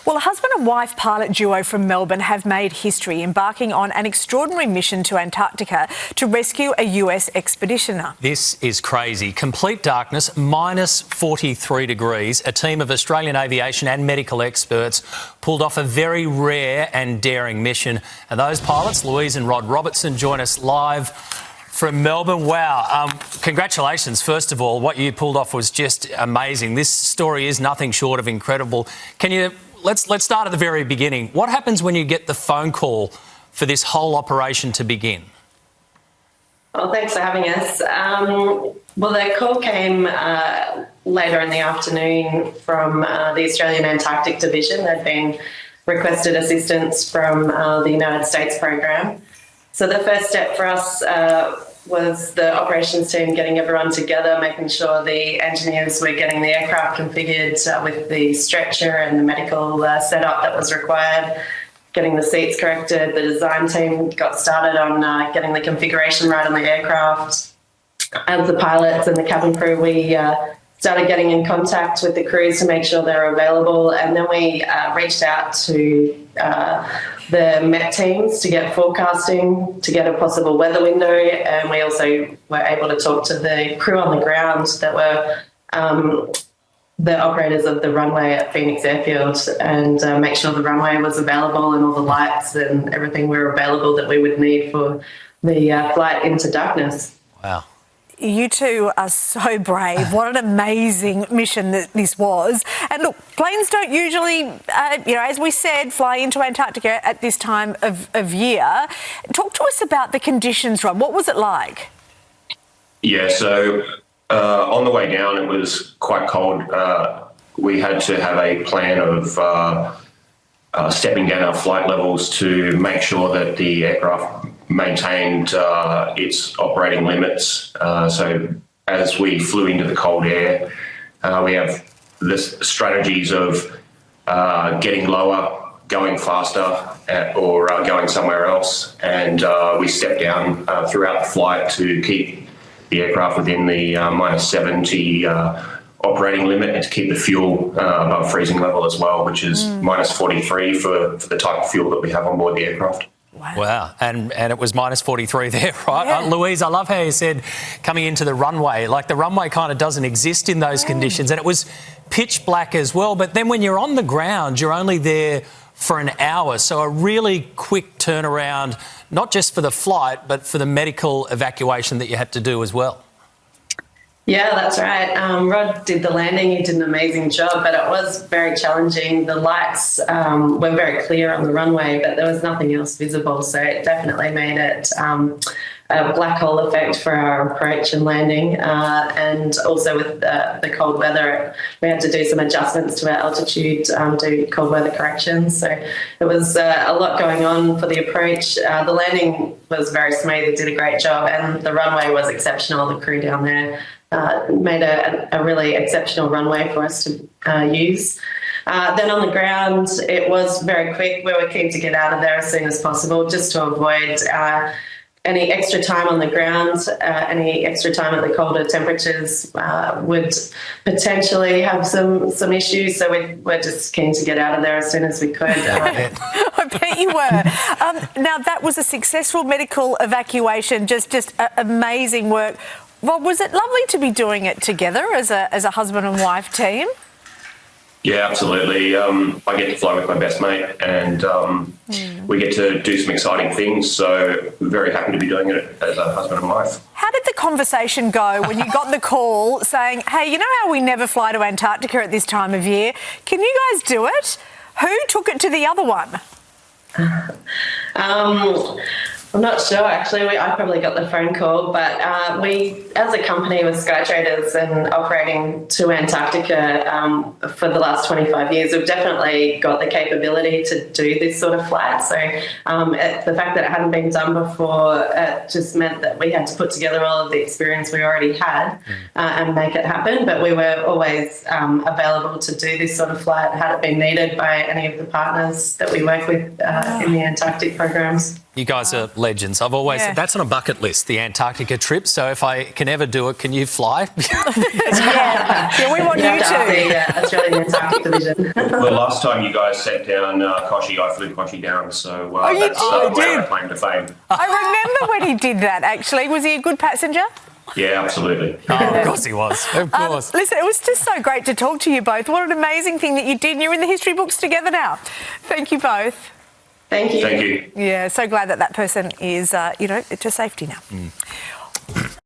Well, a husband and wife pilot duo from Melbourne have made history, embarking on an extraordinary mission to Antarctica to rescue a US expeditioner. This is crazy. Complete darkness, minus 43 degrees. A team of Australian aviation and medical experts pulled off a very rare and daring mission. And those pilots, Louise and Rod Robertson, join us live from Melbourne. Wow. Congratulations, first of all. What you pulled off was just amazing. This story is nothing short of incredible. Let's start at the very beginning. What happens when you get the phone call for this whole operation to begin? Well, thanks for having us. Well, the call came later in the afternoon from the Australian Antarctic Division. They'd been requested assistance from the United States program. So the first step for us was the operations team getting everyone together, making sure the engineers were getting the aircraft configured with the stretcher and the medical setup that was required, getting the seats corrected. The design team got started on getting the configuration right on the aircraft. As the pilots and the cabin crew, we started getting in contact with the crews to make sure they were available, and then we reached out to the Met teams to get forecasting, to get a possible weather window, and we also were able to talk to the crew on the ground that were the operators of the runway at Phoenix Airfield, and make sure the runway was available and all the lights and everything were available that we would need for the flight into darkness. Wow. You two are so brave. What an amazing mission that this was. And look, planes don't usually, as we said, fly into Antarctica at this time of year. Talk to us about the conditions, Rob. What was it like? Yeah, so on the way down, it was quite cold. We had to have a plan of stepping down our flight levels to make sure that the aircraft maintained its operating limits. So as we flew into the cold air, we have the strategies of getting lower, going faster, or going somewhere else. And we stepped down throughout the flight to keep the aircraft within the minus 70 operating limit, and to keep the fuel above freezing level as well, which is minus 43 for the type of fuel that we have on board the aircraft. Wow. And it was minus 43 there, right? Yeah. Louise, I love how you said coming into the runway, like the runway kind of doesn't exist in those conditions, and it was pitch black as well. But then when you're on the ground, you're only there for an hour. So a really quick turnaround, not just for the flight, but for the medical evacuation that you had to do as well. Yeah, that's right. Rod did the landing. He did an amazing job, but it was very challenging. The lights were very clear on the runway, but there was nothing else visible. So it definitely made it a black hole effect for our approach and landing. And also with the cold weather, we had to do some adjustments to our altitude, do cold weather corrections. So there was a lot going on for the approach. The landing was very smooth. It did a great job, and the runway was exceptional. The crew down there made a really exceptional runway for us to use. Then on the ground, it was very quick. We were keen to get out of there as soon as possible, just to avoid any extra time on the ground. Any extra time at the colder temperatures would potentially have some issues. So we're just keen to get out of there as soon as we could. I bet you were. Now, that was a successful medical evacuation, just amazing work. Rob, was it lovely to be doing it together as a husband and wife team? Yeah, absolutely. I get to fly with my best mate, and we get to do some exciting things. So very happy to be doing it as a husband and wife. How did the conversation go when you got the call saying, hey, you know how we never fly to Antarctica at this time of year? Can you guys do it? Who took it to the other one? I'm not sure, actually. I probably got the phone call, but we, as a company with Skytraders and operating to Antarctica for the last 25 years, we've definitely got the capability to do this sort of flight. So the fact that it hadn't been done before just meant that we had to put together all of the experience we already had and make it happen. But we were always available to do this sort of flight had it been needed by any of the partners that we work with in the Antarctic programs. You guys are legends. I've always said that's on a bucket list, the Antarctica trip. So if I can ever do it, can you fly? Yeah, we want you to. The Australian Antarctic Division. The last time you guys sat down Koshi, I flew Koshi down, so that's where I claim to fame. I remember when he did that, actually. Was he a good passenger? Yeah, absolutely. Oh, of course he was. Of course. Listen, it was just so great to talk to you both. What an amazing thing that you did, and you're in the history books together now. Thank you both. Thank you. Thank you. Yeah, so glad that person is, to safety now.